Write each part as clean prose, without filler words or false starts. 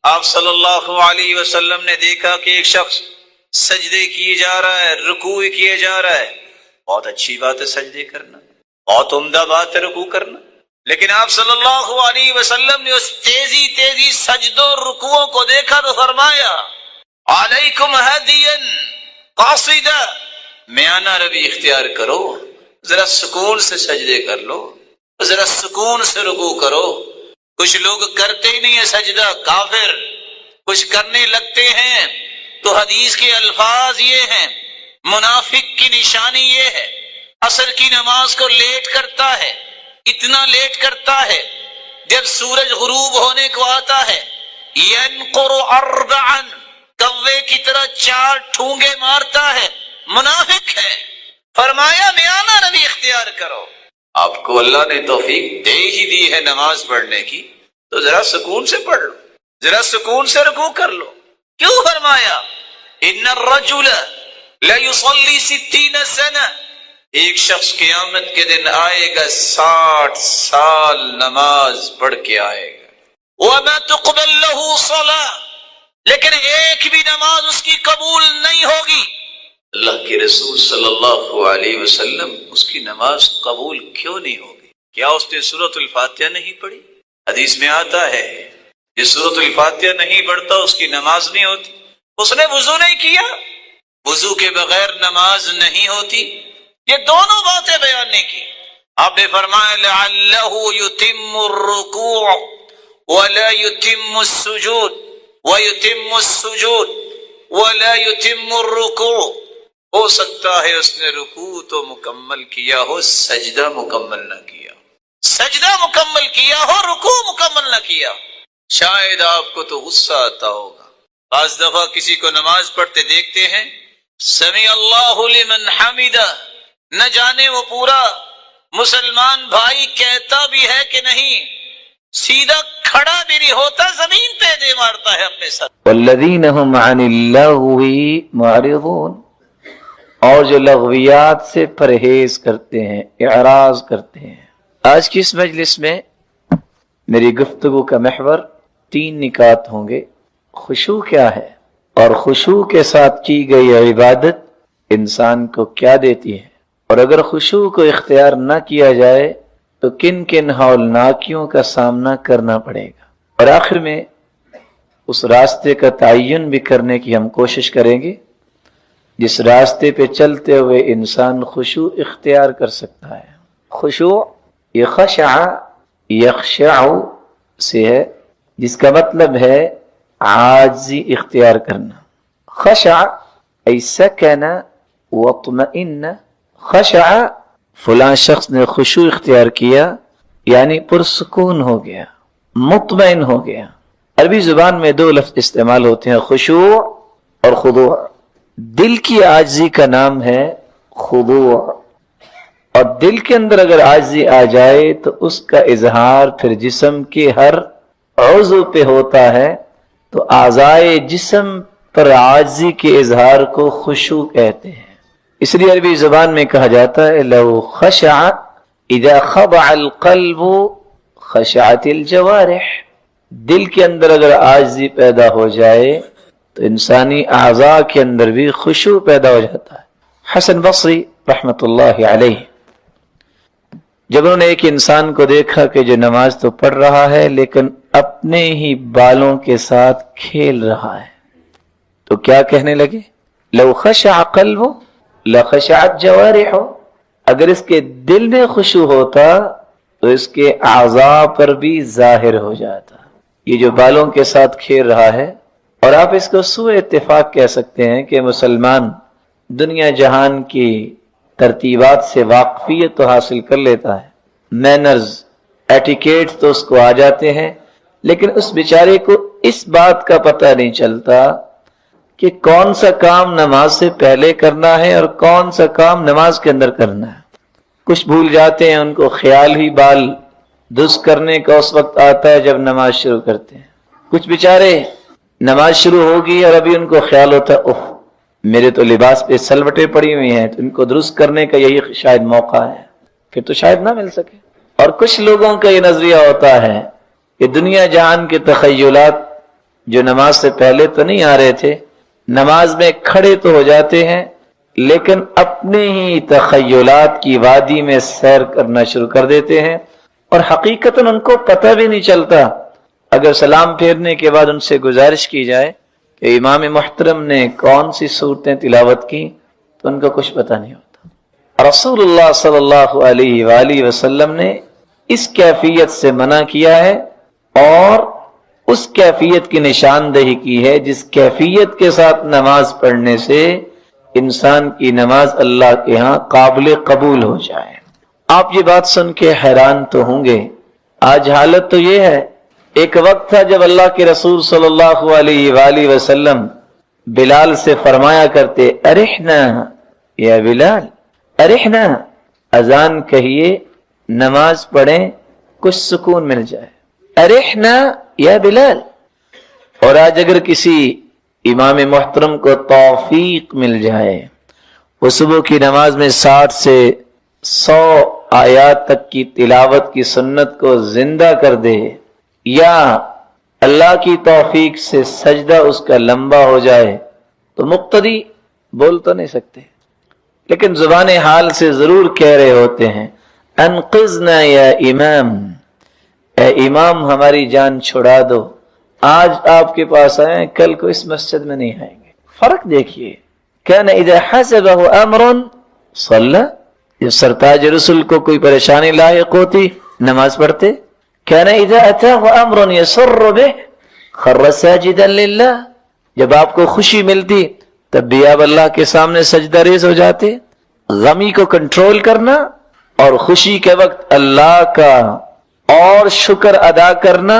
آپ صلی اللہ علیہ وسلم نے دیکھا کہ ایک شخص سجدے کیے جا رہا ہے، رکوع کیے جا رہا ہے. بہت اچھی بات ہے سجدے کرنا، بہت عمدہ بات ہے رکوع کرنا، لیکن آپ صلی اللہ علیہ وسلم نے اس تیزی سجدوں رکوعوں کو دیکھا تو فرمایا علیکم ہدیا قاصدا، میانہ روی اختیار کرو، ذرا سکون سے سجدے کر لو، ذرا سکون سے رکوع کرو. کچھ لوگ کرتے ہی نہیں ہے سجدہ، کافر. کچھ کرنے لگتے ہیں تو حدیث کے الفاظ یہ ہیں، منافق کی نشانی یہ ہے عصر کی نماز کو لیٹ کرتا ہے، اتنا لیٹ کرتا ہے جب سورج غروب ہونے کو آتا ہے ینقر اربعا، کوے کی طرح 4 ٹھونگے مارتا ہے، منافق ہے. فرمایا میانہ روی اختیار کرو. آپ کو اللہ نے توفیق دے ہی دی ہے نماز پڑھنے کی تو ذرا سکون سے پڑھ لو، ذرا سکون سے رکوع کر لو. کیوں فرمایا ان الرجل لیصلی 60 سنہ، ایک شخص قیامت کے دن آئے گا 60 سال نماز پڑھ کے آئے گا، وما تقبل له صلاۃ، لیکن ایک بھی نماز اس کی قبول نہیں ہوگی. اللہ کے رسول صلی اللہ علیہ وسلم اس کی نماز قبول کیوں نہیں ہوگی؟ کیا اس نے سورۃ الفاتحہ نہیں پڑھی؟ حدیث میں آتا ہے یہ سورۃ الفاتحہ نہیں پڑھتا اس کی نماز نہیں ہوتی. اس نے وضو نہیں کیا، وضو کے بغیر نماز نہیں ہوتی. یہ دونوں باتیں بیان نہیں کی. آپ نے فرمایا لعلہ یتم الرکوع ولا یتم السجود ویتم السجود ولا یتم الرکوع، ہو سکتا ہے اس نے رکوع تو مکمل کیا ہو، سجدہ مکمل نہ کیا، سجدہ مکمل کیا ہو، رکوع مکمل نہ کیا. شاید آپ کو تو غصہ آتا ہوگا. بعض دفعہ کسی کو نماز پڑھتے دیکھتے ہیں سمیع اللہ لمن حمدہ، نہ جانے وہ پورا مسلمان بھائی کہتا بھی ہے کہ نہیں، سیدھا کھڑا بھی نہیں ہوتا، زمین پہ دے مارتا ہے اپنے ساتھ. والذین هم عن اللغو معرضون، اور جو لغویات سے پرہیز کرتے ہیں، اعراض کرتے ہیں. آج کی اس مجلس میں میری گفتگو کا محور 3 نکات ہوں گے. خشوع کیا ہے اور خشوع کے ساتھ کی گئی عبادت انسان کو کیا دیتی ہے، اور اگر خشوع کو اختیار نہ کیا جائے تو کن کن ہولناکیوں کا سامنا کرنا پڑے گا، اور آخر میں اس راستے کا تعین بھی کرنے کی ہم کوشش کریں گے جس راستے پہ چلتے ہوئے انسان خشوع اختیار کر سکتا ہے. خشوع یہ خشع یخشع سے ہے، جس کا مطلب ہے عاجزی اختیار کرنا. خشع ای سکن واطمئن، خشع فلاں شخص نے خشوع اختیار کیا یعنی پرسکون ہو گیا، مطمئن ہو گیا. عربی زبان میں 2 لفظ استعمال ہوتے ہیں، خشوع اور خضوع. دل کی عاجزی کا نام ہے خضوع، اور دل کے اندر اگر عاجزی آ جائے تو اس کا اظہار پھر جسم کے ہر عضو پہ ہوتا ہے، تو اعضائے جسم پر عاجزی کے اظہار کو خشوع کہتے ہیں. اس لیے عربی زبان میں کہا جاتا ہے لو خشع اذا خضع القلب خشعت الجوارح، دل کے اندر اگر عاجزی پیدا ہو جائے تو انسانی اعضاء کے اندر بھی خشوع پیدا ہو جاتا ہے. حسن بصری رحمت اللہ علیہ جب انہوں نے ایک انسان کو دیکھا کہ جو نماز تو پڑھ رہا ہے لیکن اپنے ہی بالوں کے ساتھ کھیل رہا ہے، تو کیا کہنے لگے؟ لو خشع قلبه لخشعت جوارحه، اگر اس کے دل میں خشوع ہوتا تو اس کے اعضاء پر بھی ظاہر ہو جاتا. یہ جو بالوں کے ساتھ کھیل رہا ہے، اور آپ اس کو سوء اتفاق کہہ سکتے ہیں کہ مسلمان دنیا جہان کی ترتیبات سے واقفیت تو حاصل کر لیتا ہے، مینرز، ایٹیکیٹ تو اس کو آ جاتے ہیں، لیکن اس بیچارے کو اس بات کا پتہ نہیں چلتا کہ کون سا کام نماز سے پہلے کرنا ہے اور کون سا کام نماز کے اندر کرنا ہے. کچھ بھول جاتے ہیں، ان کو خیال ہی بال درست کرنے کا اس وقت آتا ہے جب نماز شروع کرتے ہیں. کچھ بیچارے نماز شروع ہوگی اور ابھی ان کو خیال ہوتا ہے اوہ میرے تو لباس پہ سلوٹیں پڑی ہوئی ہیں، تو ان کو درست کرنے کا یہی شاید موقع ہے، پھر تو شاید نہ مل سکے. اور کچھ لوگوں کا یہ نظریہ ہوتا ہے کہ دنیا جہان کے تخیلات جو نماز سے پہلے تو نہیں آ رہے تھے، نماز میں کھڑے تو ہو جاتے ہیں لیکن اپنے ہی تخیلات کی وادی میں سیر کرنا شروع کر دیتے ہیں، اور حقیقتاً ان کو پتہ بھی نہیں چلتا۔ اگر سلام پھیرنے کے بعد ان سے گزارش کی جائے کہ امام محترم نے کون سی صورتیں تلاوت کی تو ان کو کچھ پتہ نہیں ہوتا۔ رسول اللہ صلی اللہ علیہ وآلہ وسلم نے اس کیفیت سے منع کیا ہے اور اس کیفیت کی نشاندہی کی ہے جس کیفیت کے ساتھ نماز پڑھنے سے انسان کی نماز اللہ کے ہاں قابل قبول ہو جائے۔ آپ یہ بات سن کے حیران تو ہوں گے، آج حالت تو یہ ہے، ایک وقت تھا جب اللہ کے رسول صلی اللہ علیہ وآلہ وسلم بلال سے فرمایا کرتے، ارحنا یا بلال، ارحنا، اذان کہیے، نماز پڑھیں، کچھ سکون مل جائے، ارحنا یا بلال۔ اور آج اگر کسی امام محترم کو توفیق مل جائے وہ صبح کی نماز میں 60 سے 100 آیات تک کی تلاوت کی سنت کو زندہ کر دے، یا اللہ کی توفیق سے سجدہ اس کا لمبا ہو جائے، تو مقتدی بول تو نہیں سکتے لیکن زبان حال سے ضرور کہہ رہے ہوتے ہیں، انقذنا یا امام، اے امام ہماری جان چھڑا دو، آج آپ کے پاس آئے، کل کو اس مسجد میں نہیں آئیں گے۔ فرق دیکھیے، کان اذا حسبه امر صلی، جب سرتاج رسول کو کوئی پریشانی لاحق ہوتی نماز پڑھتے، کان اذا اتاه امر يسر به خر ساجدا للہ، جب آپ کو خوشی ملتی تب بھی آپ اللہ کے سامنے سجدہ ریز ہو جاتے۔ غمی کو کنٹرول کرنا اور خوشی کے وقت اللہ کا اور شکر ادا کرنا،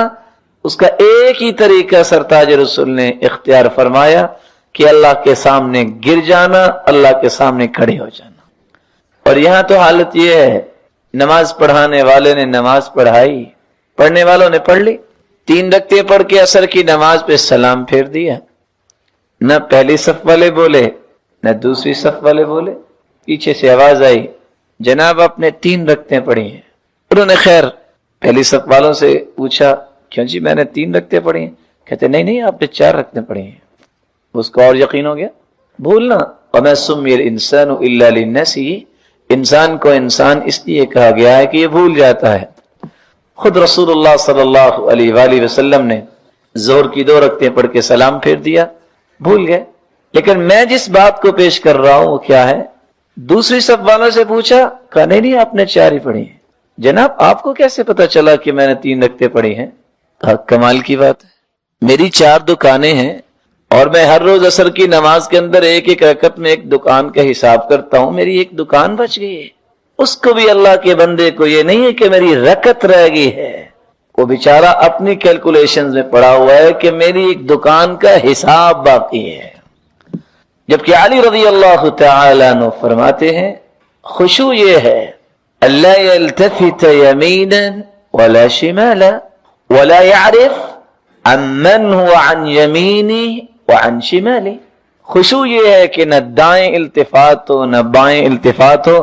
اس کا ایک ہی طریقہ سرتاج رسول نے اختیار فرمایا کہ اللہ کے سامنے گر جانا، اللہ کے سامنے کھڑے ہو جانا۔ اور یہاں تو حالت یہ ہے، نماز پڑھانے والے نے نماز پڑھائی، پڑھنے والوں نے پڑھ لی، 3 رکعتیں پڑھ کے عصر کی نماز پہ سلام پھیر دیا، نہ پہلی صف والے بولے نہ دوسری صف والے بولے، پیچھے سے آواز آئی، جناب آپ نے 3 رکعتیں پڑھی ہیں۔ انہوں نے خیر پہلی صف والوں سے پوچھا، کیوں جی میں نے 3 رکعتیں پڑھی ہیں؟ کہتے نہیں آپ نے 4 رکعتیں پڑھی ہیں۔ اس کو اور یقین ہو گیا، بھولنا، وَمَا سُمِّيَ الْإِنسَانُ إِلَّا لِلنَّسِهِ، انسان کو انسان اس لیے کہا گیا ہے کہ یہ بھول جاتا ہے۔ خود رسول اللہ صلی اللہ علیہ وآلہ وسلم نے ظہر کی 2 رکعتیں پڑھ کے سلام پھیر دیا، بھول گئے۔ لیکن میں جس بات کو پیش کر رہا ہوں وہ کیا ہے، دوسری صف والوں سے پوچھا، کہا نہیں آپ نے 4 ہی پڑھی ہیں۔ جناب آپ کو کیسے پتا چلا کہ میں نے 3 رکعتیں پڑھی ہیں؟ کہا کمال کی بات ہے، میری 4 دکانیں ہیں اور میں ہر روز عصر کی نماز کے اندر ایک رکعت میں ایک دکان کا حساب کرتا ہوں، میری ایک دکان بچ گئی ہے۔ اس کو بھی اللہ کے بندے کو یہ نہیں ہے کہ میری رکعت رہ گئی ہے، وہ بیچارہ اپنی کیلکولیشنز میں پڑا ہوا ہے کہ میری ایک دکان کا حساب باقی ہے۔ جبکہ علی رضی اللہ تعالی عنہ فرماتے ہیں، خشوع یہ ہے، اللہ یلتفت یمینا ولا شمالا ولا يعرف عمن هو عن یمینی وعن شمالی، خشوع یہ ہے کہ نہ دائیں التفات ہو نہ بائیں التفات ہو،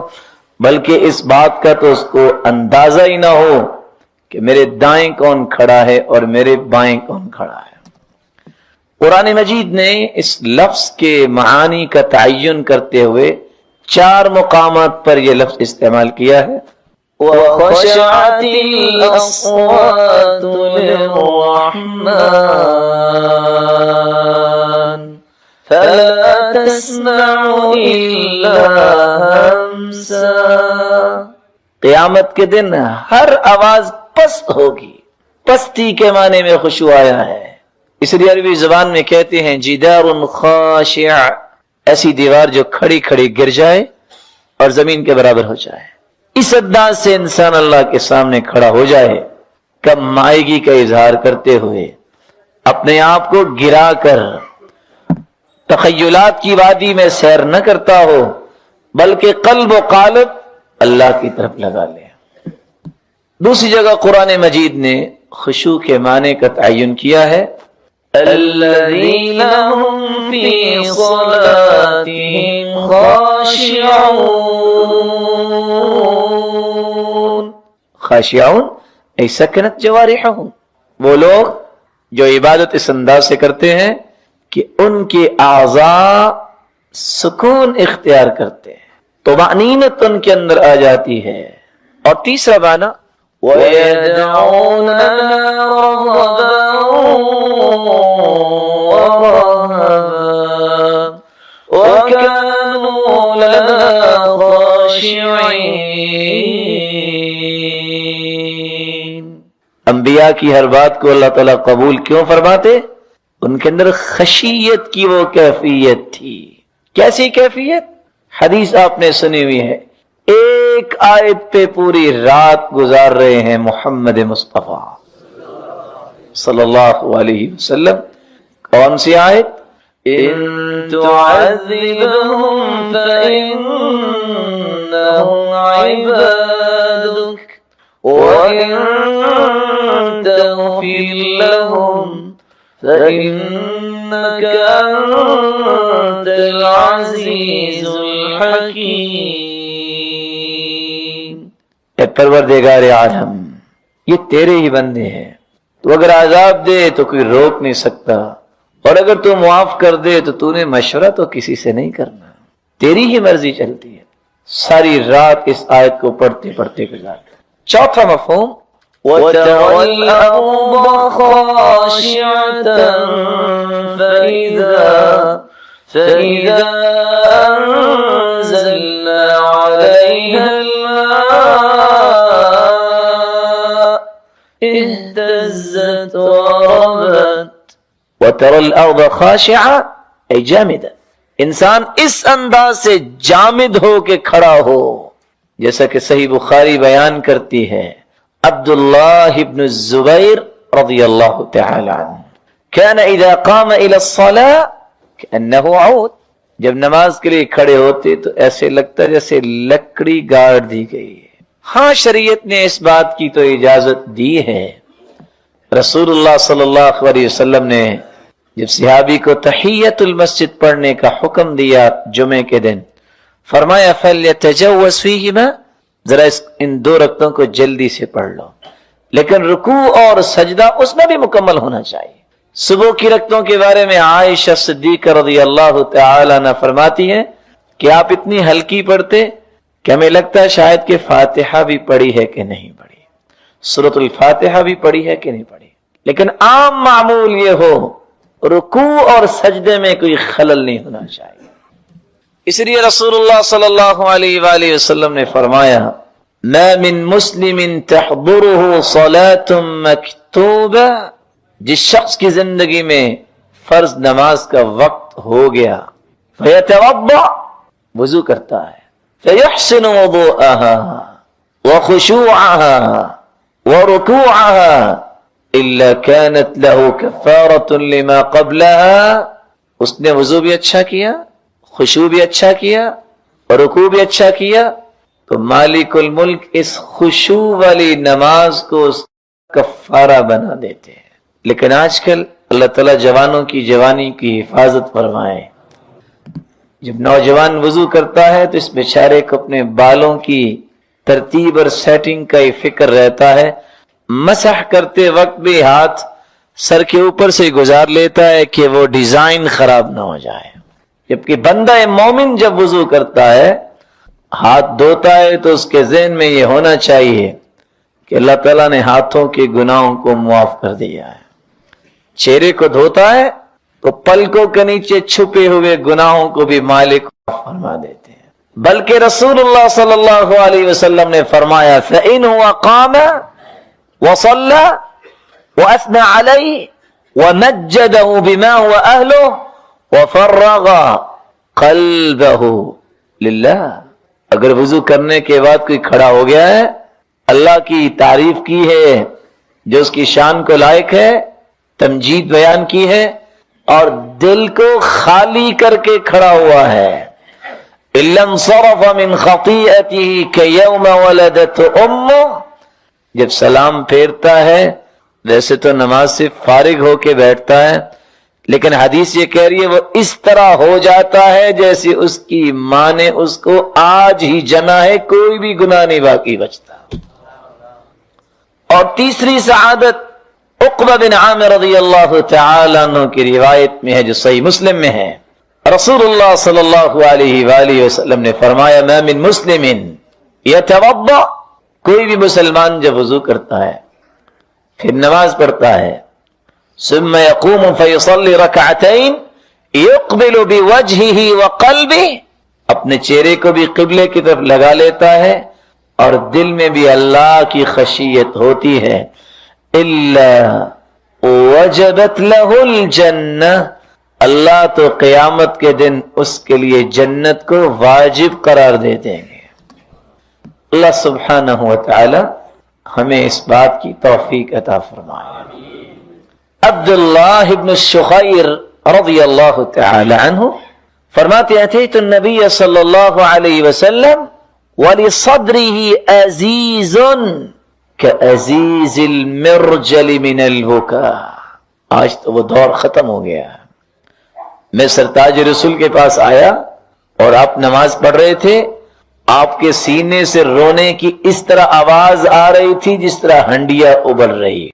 بلکہ اس بات کا تو اس کو اندازہ ہی نہ ہو کہ میرے دائیں کون کھڑا ہے اور میرے بائیں کون کھڑا ہے۔ قرآن مجید نے اس لفظ کے معانی کا تعین کرتے ہوئے 4 مقامات پر یہ لفظ استعمال کیا ہے، وَخَشَعَتِ الْأَصْوَاتُ لِلرَّحْمَنِ فَلَا تَسْمَعُ إِلَّا هَمْسًا، قیامت کے دن ہر آواز پست ہوگی، پستی کے معنی میں خشوع آیا ہے، اس لیے عربی زبان میں کہتے ہیں جدار خاشع، ایسی دیوار جو کھڑی کھڑی گر جائے اور زمین کے برابر ہو جائے، اس انداز سے انسان اللہ کے سامنے کھڑا ہو جائے، کم مائیگی کا اظہار کرتے ہوئے اپنے آپ کو گرا کر تخیلات کی وادی میں سیر نہ کرتا ہو بلکہ قلب و قالب اللہ کی طرف لگا لے۔ دوسری جگہ قرآن مجید نے خشوع کے معنی کا تعین کیا ہے، الذین هم فی صلاتهم خاشعون، خاشعون ای سکنت جوارحهم، وہ لوگ جو عبادت اس انداز سے کرتے ہیں کہ ان کے اعضاء سکون اختیار کرتے ہیں، طمأنینت ان کے اندر آ جاتی ہے۔ اور تیسرا معنی وَيَدْعُونَنَا رَغَبًا وَرَهَبًا وَكَانُوا لَنَا خَاشِعِينَ۔ انبیاء کی ہر بات کو اللہ تعالیٰ قبول کیوں فرماتے؟ ان کے اندر خشیت کی وہ کیفیت تھی۔ کیسی کیفیت؟ حدیث آپ نے سنی ہوئی ہے، ایک آیت پہ پوری رات گزار رہے ہیں محمد مصطفیٰ صلی اللہ علیہ وسلم۔ کون سی آیت؟ ان تعذبهم فإنهم عبادك وإن تغفر لهم فإنك أنت العزيز الحكيم۔ اے پروردگار عالم، یہ تیرے ہی بندے ہیں، تو اگر عذاب دے تو کوئی روک نہیں سکتا، اور اگر تو معاف کر دے تو تو نے مشورہ تو کسی سے نہیں کرنا، تیری ہی مرضی چلتی ہے۔ ساری رات اس آیت کو پڑھتے پڑھتے گزارتے۔ چوتھا مفہوم وَتَرَى الْأَرْضَ خَاشِعَةً فَإِذَا أَنزَلْنَا عَلَيْهَا الْمَاءَ اهْتَزَّتْ وَرَبَتْ۔ وَتَرَى الْأَرْضَ خَاشِعَةً اے جامدہ، انسان اس انداز سے جامد ہو کے کھڑا ہو، جیسا کہ صحیح بخاری بیان کرتی ہے، عبداللہ ابن الزبیر رضی اللہ تعالی عنہ كان اذا قام الى الصلاة كأنه عود، جب نماز کے لیے کھڑے ہوتے تو ایسے لگتا جیسے لکڑی گاڑ دی گئی ہے۔ ہاں شریعت نے اس بات کی تو اجازت دی ہے، رسول اللہ صلی اللہ علیہ وسلم نے جب صحابی کو تحیت المسجد پڑھنے کا حکم دیا جمعے کے دن، فرمایا فَلْيَتَجَوَّزْ فِيهِمَا، ذرا ان 2 رکعتوں کو جلدی سے پڑھ لو، لیکن رکوع اور سجدہ اس میں بھی مکمل ہونا چاہیے۔ صبح کی رکعتوں کے بارے میں عائشہ صدیقہ رضی اللہ تعالی عنہ فرماتی ہیں کہ آپ اتنی ہلکی پڑھتے کہ ہمیں لگتا ہے شاید کہ فاتحہ بھی پڑھی ہے کہ نہیں پڑھی، سورۃ الفاتحہ بھی پڑھی ہے کہ نہیں پڑھی، لیکن عام معمول یہ ہو رکوع اور سجدے میں کوئی خلل نہیں ہونا چاہیے۔ اس لیے رسول اللہ صلی اللہ علیہ وآلہ وسلم نے فرمایا ما من مسلم تحضره صلاة مکتوبہ، جس شخص کی زندگی میں فرض نماز کا وقت ہو گیا، فیتوضأ، وضو کرتا ہے، فیحسن وضوءها وخشوعها ورکوعها الا كانت له كفارة لما قبلها، اس نے وضو بھی اچھا کیا، خشوع بھی اچھا کیا اور رکوع بھی اچھا کیا، تو مالک الملک اس خشوع والی نماز کو کفارہ بنا دیتے ہیں۔ لیکن آج کل اللہ تعالیٰ جوانوں کی جوانی کی حفاظت فرمائے، جب نوجوان وضو کرتا ہے تو اس بیچارے کو اپنے بالوں کی ترتیب اور سیٹنگ کا ہی فکر رہتا ہے، مسح کرتے وقت بھی ہاتھ سر کے اوپر سے گزار لیتا ہے کہ وہ ڈیزائن خراب نہ ہو جائے، جبکہ بندہ مومن جب وضو کرتا ہے ہاتھ دھوتا ہے تو اس کے ذہن میں یہ ہونا چاہیے کہ اللہ تعالیٰ نے ہاتھوں کے گناہوں کو معاف کر دیا ہے۔ چہرے کو دھوتا ہے تو پلکوں کے نیچے چھپے ہوئے گناہوں کو بھی مالک فرما دیتے ہیں۔ بلکہ رسول اللہ صلی اللہ علیہ وسلم نے فرمایا فَإِنْ هُوَ قَامَ وَصَلَّى وَأَثْنَى عَلَيْهِ وَمَجَّدَهُ بِمَا هُوَ أَهْلُهُ وَفَرَّغَ قَلْبَهُ لِلَّهِ، اگر وضو کرنے کے بعد کوئی کھڑا ہو گیا ہے، اللہ کی تعریف کی ہے جو اس کی شان کو لائق ہے، تمجید بیان کی ہے، اور دل کو خالی کر کے کھڑا ہوا ہے، إِلَّا انصَرَفَ مِنْ خَطِيئَتِهِ كَيَوْمَ وَلَدَتْهُ أُمُّهُ، جب سلام پھیرتا ہے ویسے تو نماز سے فارغ ہو کے بیٹھتا ہے، لیکن حدیث یہ کہہ رہی ہے وہ اس طرح ہو جاتا ہے جیسے اس کی ماں نے اس کو آج ہی جنا ہے، کوئی بھی گناہ نہیں باقی بچتا۔ اور تیسری سعادت عقبہ بن عامر رضی اللہ تعالیٰ عنہ کی روایت میں ہے جو صحیح مسلم میں ہے، رسول اللہ صلی اللہ علیہ وآلہ وسلم نے فرمایا ما من مسلم یتوضا، کوئی بھی مسلمان جب وضو کرتا ہے پھر نماز پڑھتا ہے، ثم يقوم فيصلي ركعتين يقبل بوجهه وقلبه، اپنے چہرے کو بھی قبلے کی طرف لگا لیتا ہے اور دل میں بھی اللہ کی خشیت ہوتی ہے، الا وجبت له الجنہ، اللہ تو قیامت کے دن اس کے لیے جنت کو واجب قرار دے دیں گے۔ اللہ سبحانہ وتعالی ہمیں اس بات کی توفیق عطا فرمائے۔ عبداللہ ابن الشخیر رضی اللہ تعالی عنہ فرماتے اتیت النبی صلی اللہ علیہ وسلم وَلِصَدْرِهِ عَزِيزٌ كَعَزِيزِ الْمِرْجَلِ مِنَ الْبُكَاءِ، آج تو وہ دور ختم ہو گیا۔ میں سرتاج رسول کے پاس آیا اور آپ نماز پڑھ رہے تھے، آپ کے سینے سے رونے کی اس طرح آواز آ رہی تھی جس طرح ہنڈیا ابل رہی۔